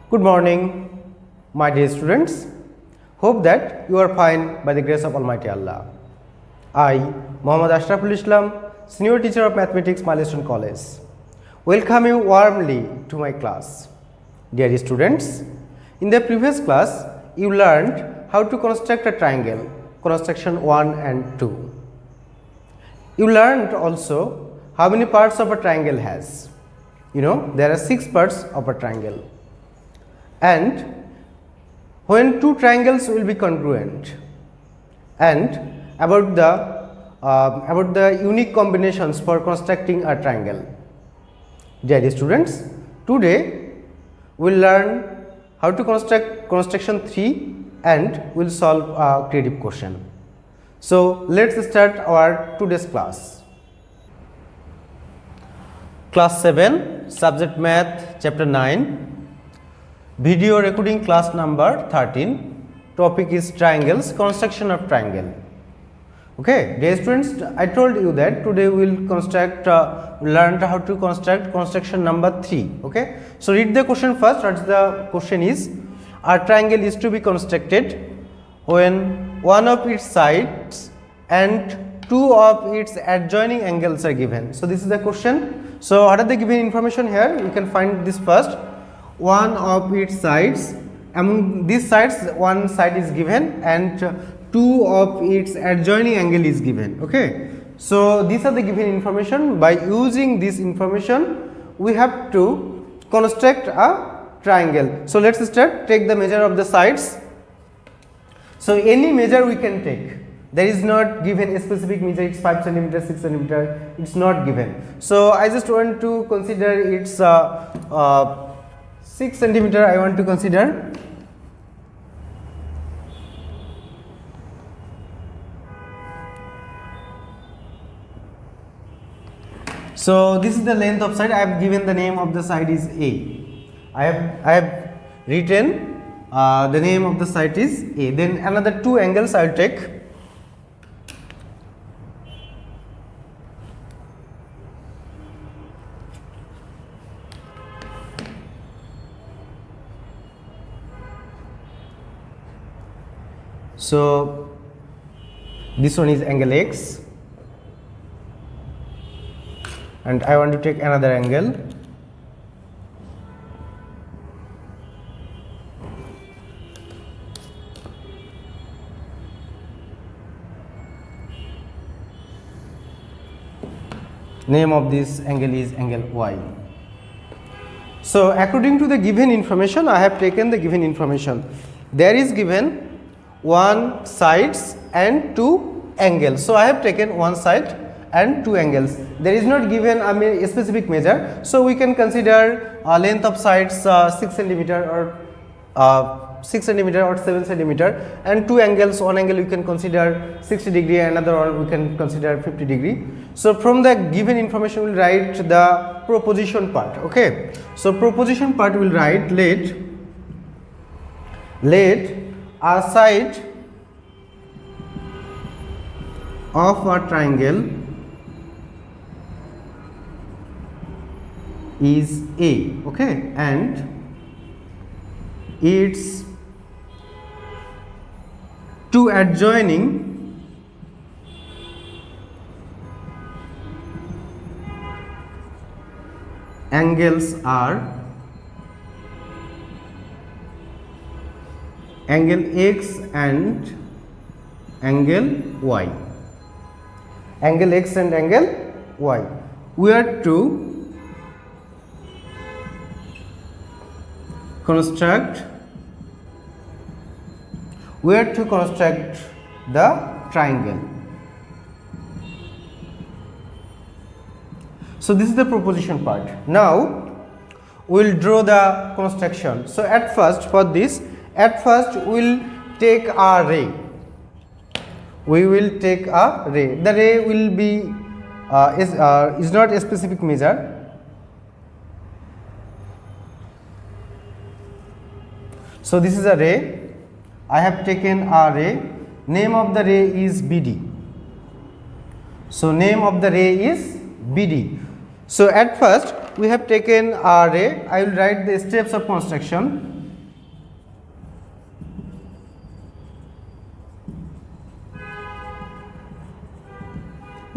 Good morning, my dear students. Hope that you are fine by the grace of Almighty Allah. I, Muhammad Ashraful Islam, Senior Teacher of Mathematics, Milestone College, welcome you warmly to my class. Dear students, in the previous class, you learned how to construct a triangle, construction 1 and 2. You learned also how many parts of a triangle has. You know, there are 6 parts of a triangle. And when two triangles will be congruent, and about the unique combinations for constructing a triangle. Dear students, today we will learn how to construct construction 3 and we will solve a creative question. So let's start our today's class. Class 7, subject math, chapter 9. Video recording class number 13. Topic is triangles, construction of triangle. Okay, dear students, I told you that today we will learn how to construct construction number 3. Okay, so read the question first. What the question is: a triangle is to be constructed when one of its sides and two of its adjoining angles are given. So this is the question. So what are the given information here? You can find this first. One of its sides, among these sides one side is given and two of its adjoining angle is given. Okay, so these are the given information. By using this information we have to construct a triangle. So let's start. Take the measure of the sides. So any measure we can take. There is not given a specific measure, it's 5 cm, 6 cm, it's not given. So I just want to consider it's 6 centimeter I want to consider. So this is the length of side. I have given the name of the side is A. I have written the name of the side is A. Then another two angles I will take. So this one is angle X and I want to take another angle. Name of this angle is angle Y. So according to the given information, I have taken the given information. There is given one sides and two angles. So I have taken one side and two angles. There is not given a specific measure. So we can consider length of sides 6 cm or 6 cm or 7 cm, and two angles. One angle we can consider 60 degree, another one we can consider 50 degree. So from the given information we will write the proposition part. Okay. So proposition part will write let a side of a triangle is A, okay, and its two adjoining angles are angle X and angle Y. Angle X and angle Y. We are to construct the triangle. So this is the proposition part. Now we will draw the construction. So at first we will take a ray. We will take a ray. The ray will be is not a specific measure. So this is a ray. I have taken a ray. Name of the ray is BD. So name of the ray is BD. So at first we have taken a ray. I will write the steps of construction.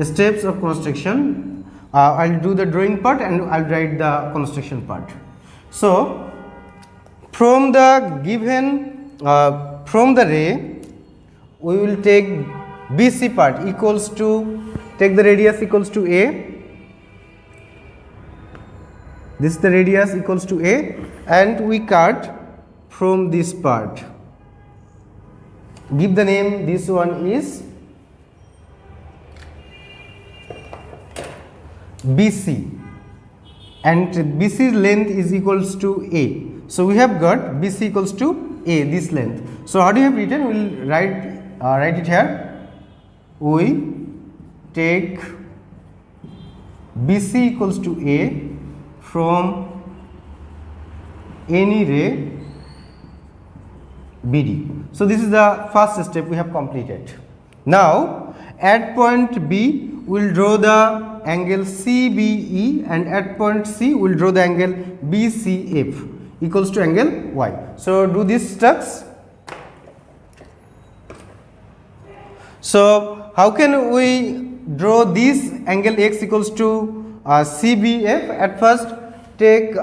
steps of construction. I'll do the drawing part and I'll write the construction part. So from the given from the ray, we will take BC part equals to, take the radius equals to A. This is the radius equals to A, and we cut from this part. Give the name, this one is BC, and BC's length is equals to A. So we have got BC equals to A, this length. So how do you have written? We will write it here. We take BC equals to A from any ray BD. So this is the first step we have completed. Now at point B we will draw the angle CBE, and at point C we will draw the angle BCF equals to angle Y. So do these steps. So how can we draw this angle X equals to CBF? At first take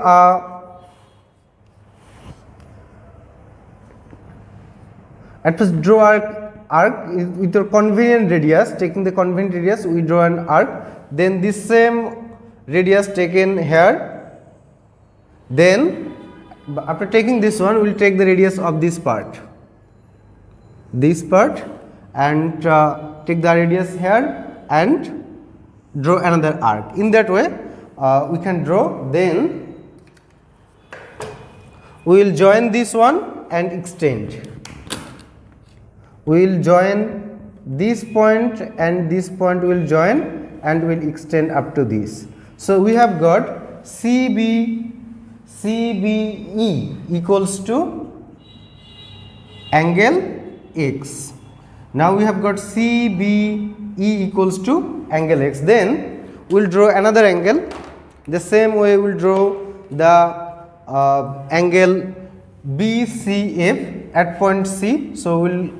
draw arc with your convenient radius. Taking the convenient radius, we draw an arc. Then this same radius taken here. Then after taking this one, we will take the radius of this part, and take the radius here and draw another arc. In that way we can draw. Then we will join this one and extend. We will join this point and this point will join and will extend up to this. So we have got CBE equals to angle X. Now we have got CBE equals to angle X. Then we will draw another angle. The same way we will draw the angle BCF at point C. So we will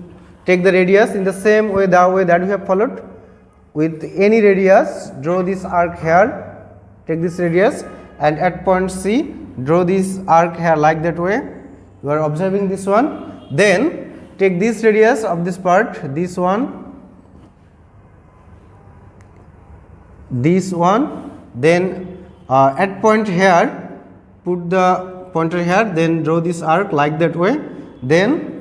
take the radius in the same way, that we have followed. With any radius, draw this arc here, take this radius, and at point C draw this arc here, like that way. You are observing this one. Then take this radius of this part, this one, then at point here put the pointer here, then draw this arc like that way. Then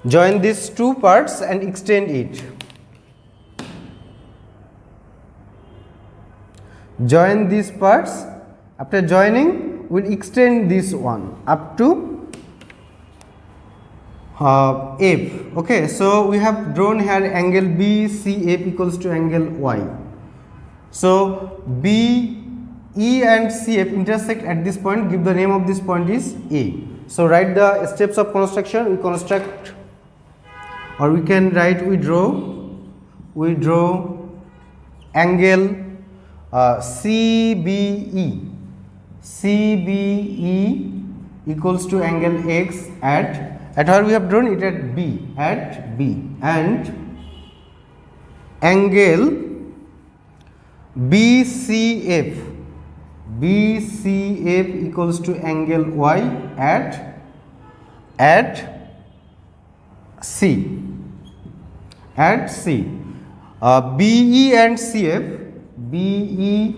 join these two parts and extend it. Join these parts. After joining, we will extend this one up to F. Okay, so we have drawn here angle BCF equals to angle Y. So BE and CF intersect at this point. Give the name of this point is A. So write the steps of construction. We construct, or we can write, we draw angle CBE equals to angle X at where we have drawn it, at B, and angle BCF equals to angle Y at C. BE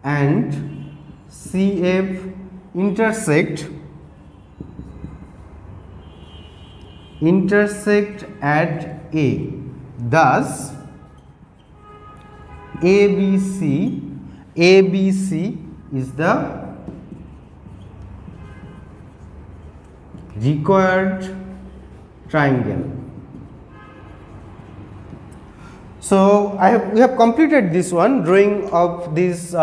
and CF intersect at A. Thus ABC is the required triangle. So we have completed this one, drawing of this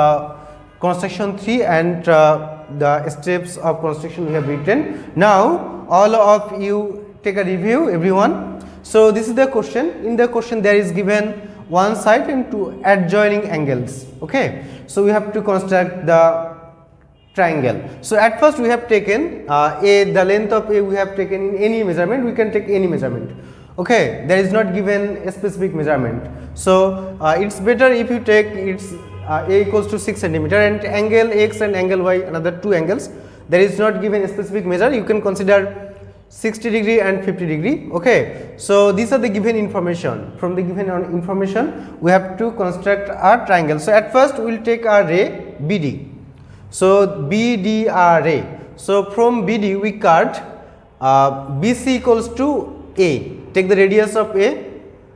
construction 3 and the steps of construction we have written. Now all of you take a review, everyone. So this is the question. In the question there is given one side and two adjoining angles. Okay, so we have to construct the triangle. So at first we have taken the length of A we have taken in any measurement. We can take any measurement. Okay, there is not given a specific measurement. So it's better if you take its a equals to 6 centimeter and angle x and angle y, another two angles. There is not given a specific measure. You can consider 60 degree and 50 degree. Okay, so these are the given information. From the given information, we have to construct a triangle. So at first we will take a ray BD. So BD a ray. So from BD we cut BC equals to A. Take the radius of A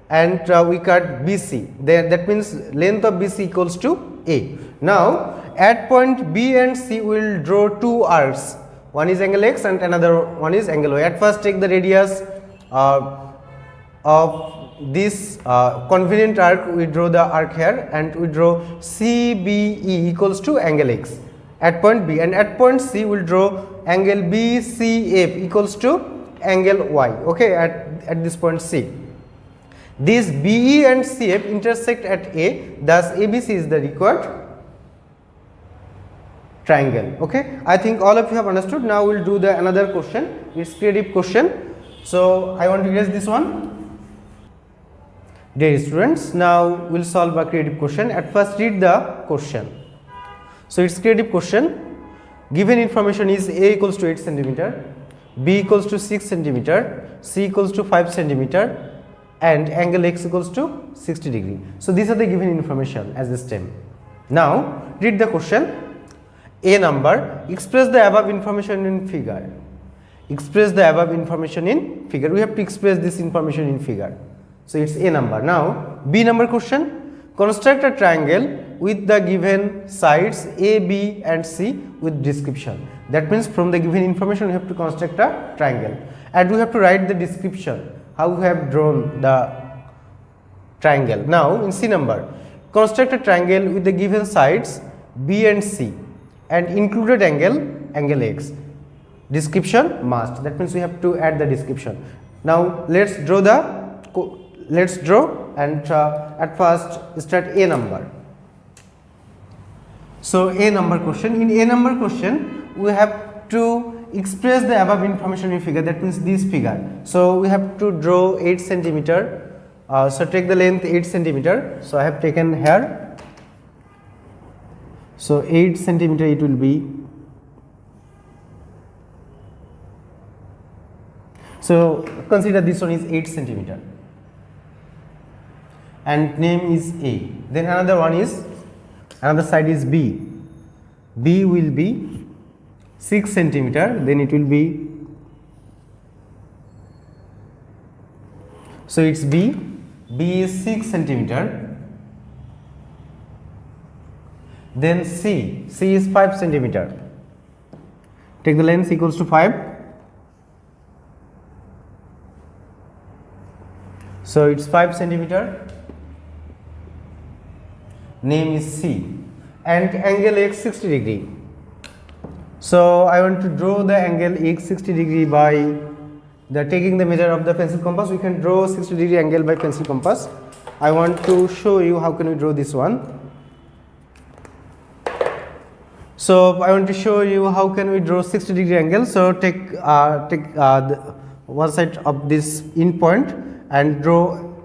and we cut BC. Then that means length of BC equals to A. Now at point B and C we will draw two arcs. One is angle x and another one is angle y. At first take the radius of this convenient arc. We draw the arc here and we draw CBE equals to angle x at point B, and at point C we will draw angle BCF equals to angle y. Okay, at this point C. These BE and CF intersect at A, thus ABC is the required triangle. Okay, I think all of you have understood. Now we will do the another question. It's creative question. So I want to erase this one. Dear students, now we will solve a creative question. At first read the question. So it's creative question. Given information is A equals to 8 centimeter, B equals to 6 centimeter, C equals to 5 centimeter, and angle x equals to 60 degree. So these are the given information as the stem. Now read the question. A number, express the above information in figure. Express the above information in figure. We have to express this information in figure. So it's A number. Now B number question, construct a triangle with the given sides A, B and C with description. That means from the given information we have to construct a triangle and we have to write the description how we have drawn the triangle. Now in C number, construct a triangle with the given sides B and C and included angle x. Description must. That means we have to add the description. Now let's draw and at first start A number. So A number question. In A number question we have to express the above information in figure. That means this figure. So we have to draw 8 centimeter. So take the length 8 centimeter. So I have taken here. So 8 centimeter it will be. So consider this one is 8 centimeter and name is A. Then another side is B. B will be 6 centimeter. Then it will be, so it's B. B is 6 centimeter. Then C is 5 centimeter. Take the length equals to 5. So it's 5 centimeter. Name is C and angle x 60 degree. So I want to draw the angle x 60 degree by taking the measure of the pencil compass. We can draw 60 degree angle by pencil compass. I want to show you how can we draw this one. So I want to show you how can we draw 60 degree angle. So take the one side of this end point and draw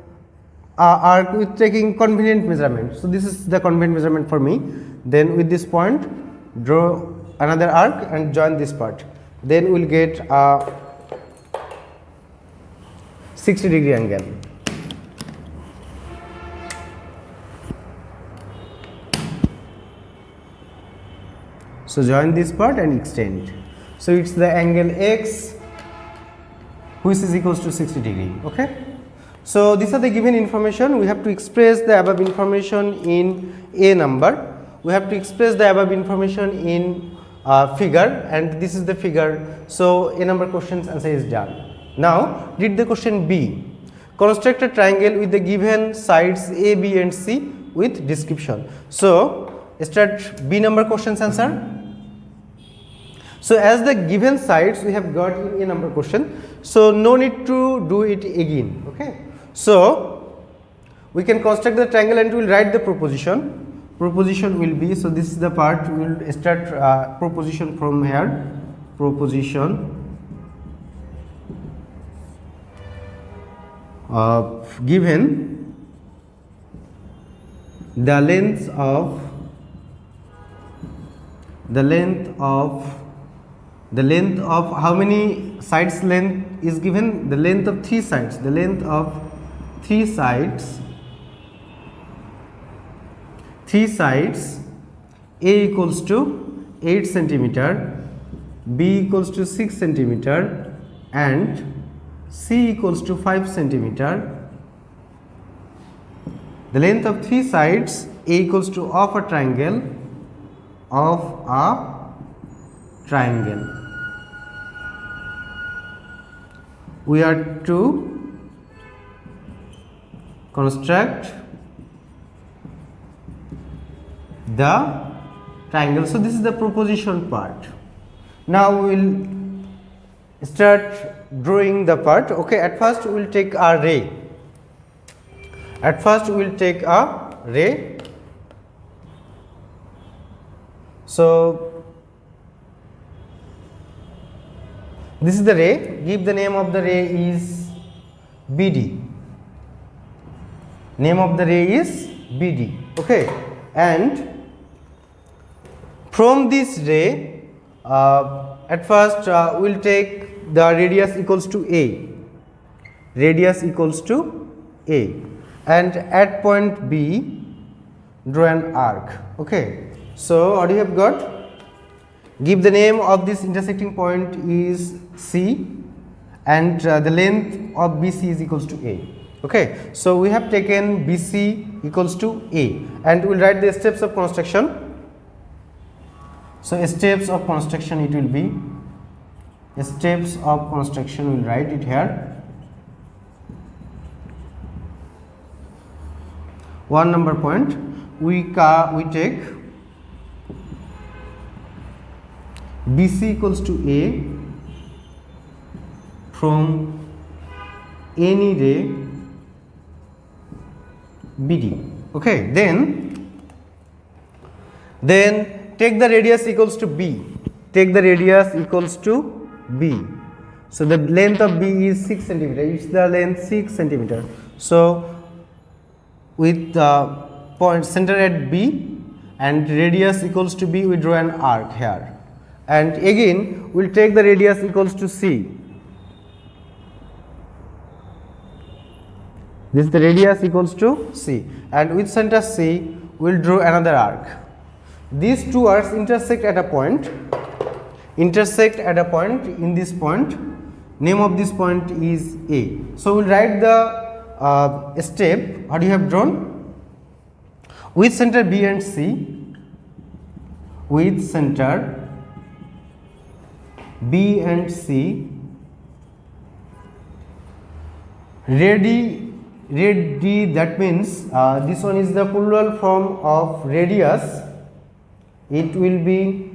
arc with taking convenient measurement. So this is the convenient measurement for me. Then with this point draw another arc and join this part. Then we'll get a 60 degree angle. So join this part and extend. So it's the angle x which is equals to 60 degree. Okay. So these are the given information. We have to express the above information in A number. We have to express the above information in figure, and this is the figure. So A number question's answer is done. Now read the question B. Construct a triangle with the given sides A, B and C with description. So start B number question's answer. So as the given sides we have got in A number question, so no need to do it again. Okay. So we can construct the triangle and we will write the proposition. Proposition will be, so this is the part we will start proposition from here. Proposition given the length of how many sides length is given? The length of three sides. The length of three sides A equals to 8 centimeter, B equals to 6 centimeter, and C equals to 5 centimeter. The length of three sides A equals to of a triangle we are to construct the triangle. So this is the proposition part. Now we will start drawing the part. Okay, at first we will take a ray. So this is the ray. Give the name of the ray is BD. Name of the ray is BD. Okay, and from this ray, at first we will take the radius equals to A. And at point B, draw an arc. Okay, so what you have got? Give the name of this intersecting point is C, and the length of BC is equals to A. Okay, so we have taken BC equals to A, and we will write the steps of construction. So steps of construction, it will be steps of construction, we will write it here. 1 number point, we take BC equals to A from any ray BD. Okay, then take the radius equals to B. So the length of B is 6 centimeter. It's the length 6 centimeter. So with point center at B and radius equals to B, we draw an arc here. And again we will take the radius equals to C. This is the radius equals to C, and with center C we will draw another arc. These two arcs intersect at a point. In this point, name of this point is A. So we will write the step. What you have drawn? With center B and C, ready, that means this one is the plural form of radius. It will be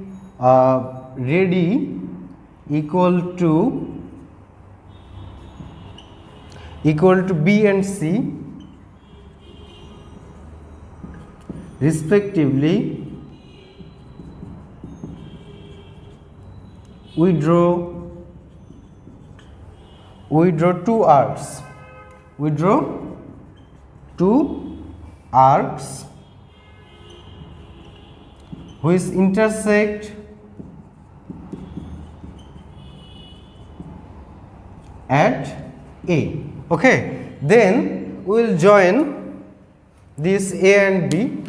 ready equal to B and C respectively. We draw two arcs. Which intersect at A. Okay, then we will join this A and B.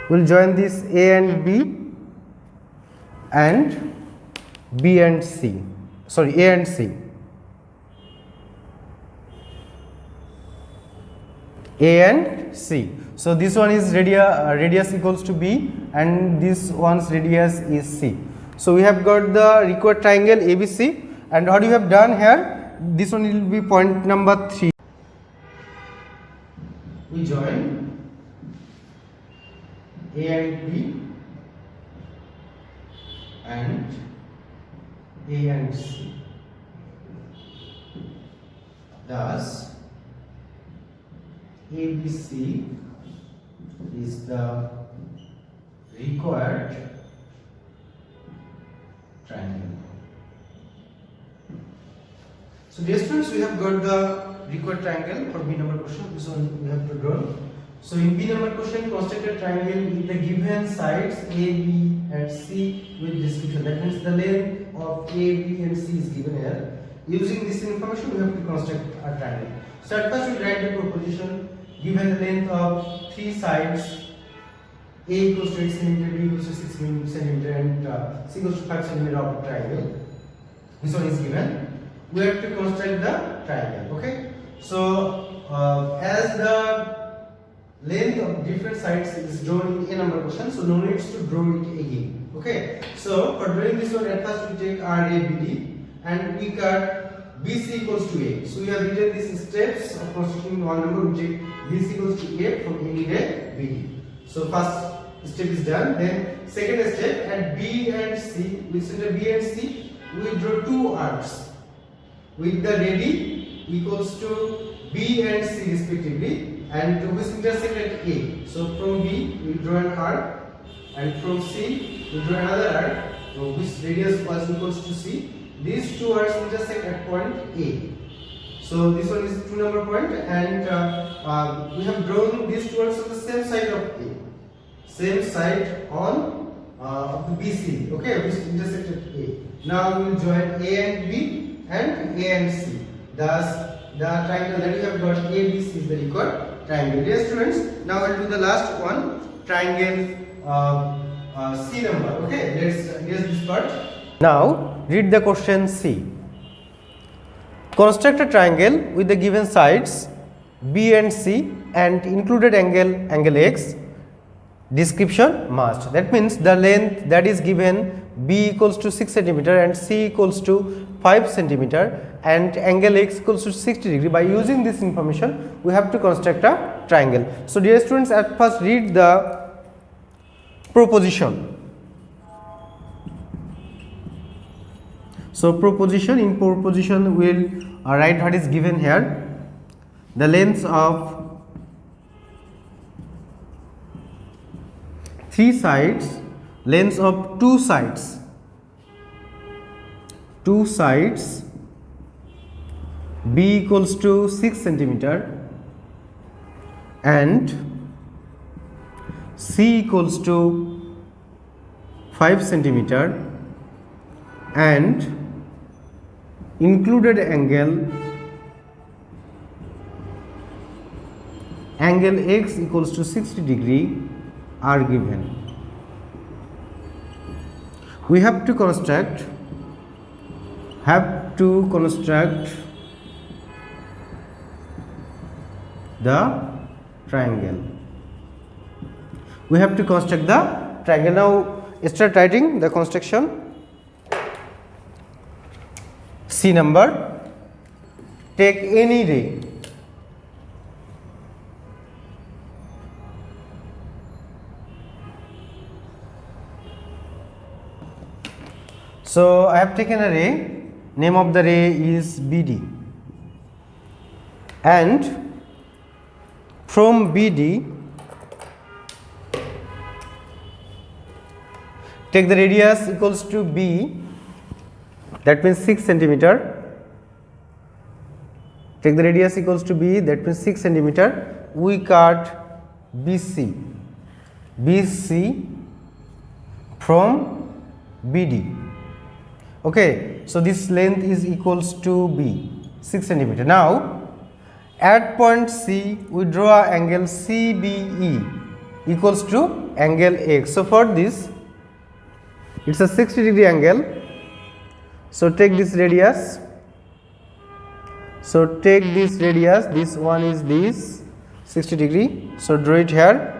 We will join this A and B and B and C. Sorry, A and C. A and C. So this one is radius equals to B, and this one's radius is C. So we have got the required triangle ABC, and what you have done here, this one will be point number 3. We join A and B and A and C. Thus ABC is the required triangle. So dear students, we have got the required triangle for B number question. This one we have to draw. So in B number question, construct a triangle with the given sides A, B and C with description. That means the length of A, B and C is given here. Using this information, we have to construct a triangle. So at first we write the proposition. Given the length of three sides, A equals to 8 cm, B equals to 6 cm and C equals to 5 cm of the triangle. This one is given. We have to construct the triangle. Okay. So as the length of different sides is drawn in A number question, so no need to draw it again. Okay. So for drawing this one, at first we take RABD and we cut BC equals to A. So we have written these steps of constructing one number. We take BC equals to A from any day BD. So first step is done. Then second step, at B and C, with center B and C, we draw two arcs with the radii equals to B and C respectively, and which intersect at A. So from B we draw an arc, and from C we draw another arc, which radius was equals to C. These two arcs intersect at point A. So this one is 2 number point, and we have drawn these two arcs on the same side of A, same side on the BC. Okay, which intersect at A. Now we will join A and B and A and C. Thus, the triangle that we have got ABC is the required triangle. Dear students, now we will do the last one, triangle C number. Okay, let's erase this part. Now, read the question C. Construct a triangle with the given sides B and C and included angle X. Description must. That means the length that is given B equals to 6 cm and C equals to 5 cm and angle X equals to 60 degree. By using this information, we have to construct a triangle. So dear students, at first read the proposition. So proposition, in proposition we will write what is given here. The lengths of three sides, lengths of two sides B equals to 6 cm and C equals to 5 cm and included angle X equals to 60 degree are given. We have to construct the triangle. We have to construct the triangle. Now start writing the construction. C number, take any ray. So I have taken a ray, name of the ray is BD, and from BD take the radius equals to B, that means 6 cm. Take the radius equals to B, that means 6 cm. We cut BC from BD. Okay, so this length is equals to B, 6 cm. Now at point C we draw angle CBE equals to angle X. So for this it's a 60 degree angle. So take this radius. So take this radius. This one is this 60 degree. So draw it here.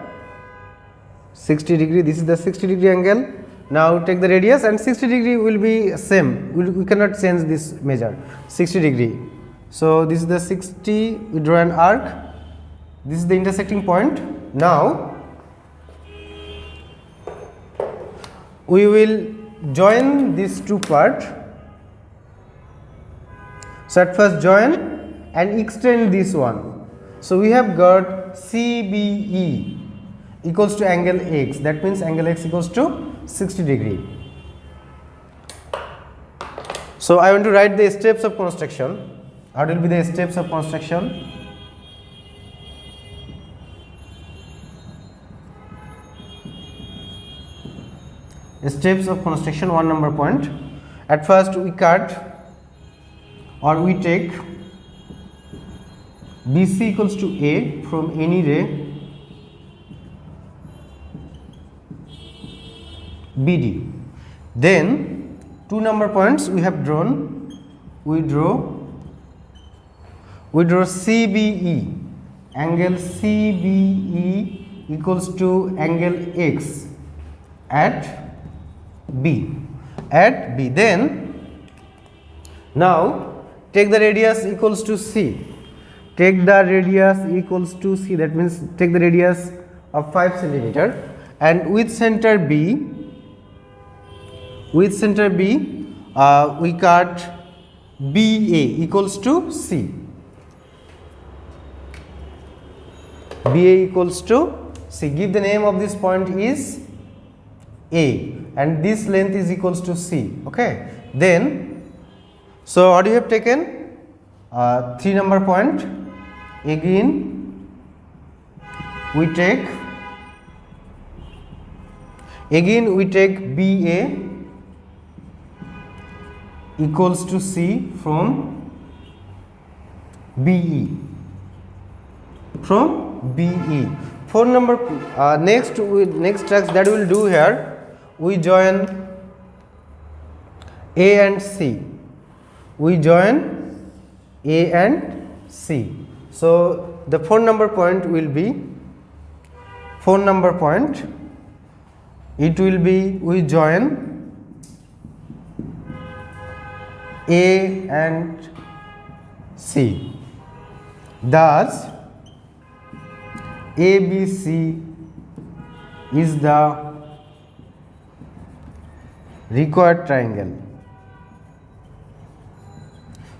60 degree. This is the 60 degree angle. Now take the radius, and 60 degree will be same. We cannot change this measure. 60 degree. So this is the 60. We draw an arc. This is the intersecting point. Now we will join these two parts. So at first join and extend this one. So we have got CBE equals to angle X. That means angle X equals to 60 degree. So I want to write the steps of construction. What will be the steps of construction? Steps of construction, 1 number point. At first we cut or we take BC equals to A from any ray BD. Then 2 number points we have drawn. We draw CBE, angle CBE equals to angle X at B. Then now take the radius equals to C. Take the radius equals to C, that means take the radius of 5 centimeter, and with center B, we cut BA equals to C. BA equals to C. Give the name of this point is A, and this length is equals to C. Okay. Then, so what you have taken? 3 number point. Again, we take BA equals to C from BE. Phone number next tracks that we will do here, we join A and C. So the phone number point will be we join A and C. Thus ABC is the required triangle.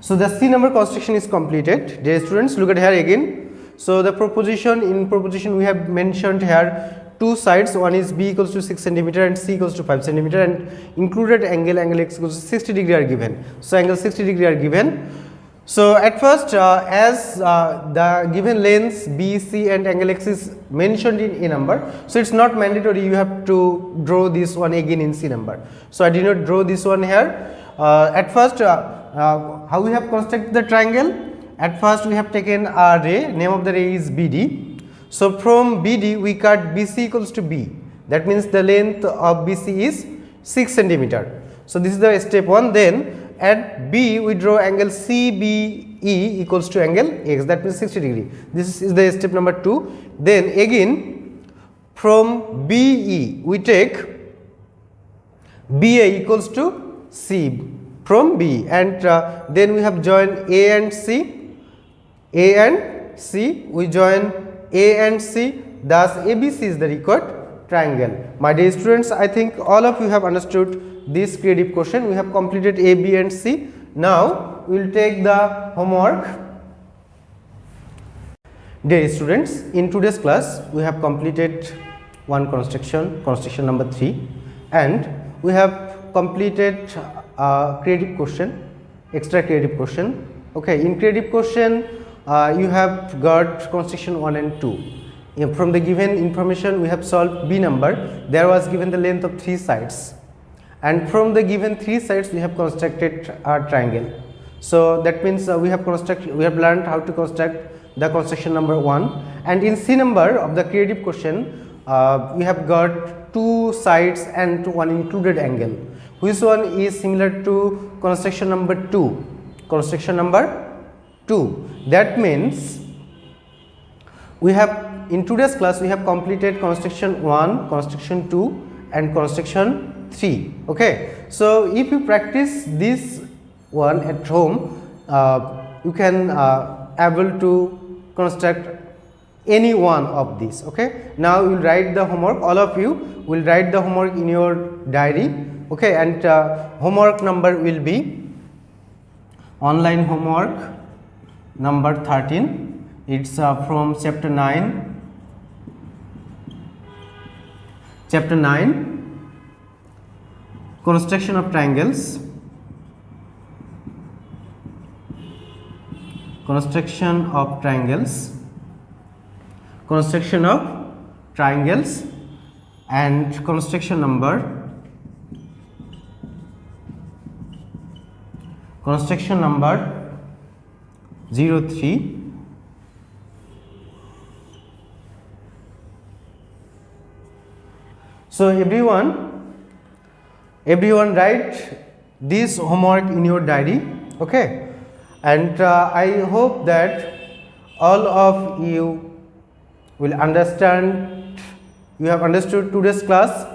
So the C number construction is completed. Dear students, look at here again. So the in proposition we have mentioned here 2 sides. One is B equals to 6 centimeter and C equals to 5 centimeter, and included angle X equals to 60 degree are given. So angle 60 degree are given. So at first as the given lengths B, C and angle X is mentioned in A number, so it's not mandatory you have to draw this one again in C number. So I did not draw this one here. At first how we have constructed the triangle? At first we have taken a ray, name of the ray is BD. So from BD we cut BC equals to B, that means the length of BC is 6 centimeter. So this is the step 1. Then at B we draw angle CBE equals to angle X, that means 60 degree. This is the step number 2. Then again from BE we take BA equals to C from B, and then we have joined A and C. We join A and C, thus ABC is the required triangle. My dear students, I think all of you have understood this creative question. We have completed A, B and C. Now we will take the homework. Dear students, in today's class we have completed one construction number 3, and we have completed creative question, extra creative question. Okay, in creative question you have got construction 1 and 2. From the given information we have solved B number. There was given the length of 3 sides, and from the given 3 sides we have constructed a triangle. So that means we have learned how to construct the construction number 1. And in C number of the creative question we have got 2 sides and 1 included angle. Which one is similar to construction number 2? Construction number 2. That means we have, in today's class we have completed construction 1, construction 2 and construction 3. Okay, so if you practice this one at home, you can able to construct any one of these. Okay, now you will write the homework. All of you will write the homework in your diary. Okay, and homework number will be online homework number 13. It's from chapter 9. Chapter 9, construction of triangles. construction of triangles, and construction number 03. So everyone write this homework in your diary, okay? And I hope that all of you will understand, you have understood today's class.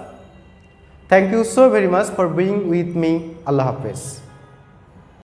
Thank you so very much for being with me. Allah Hafiz.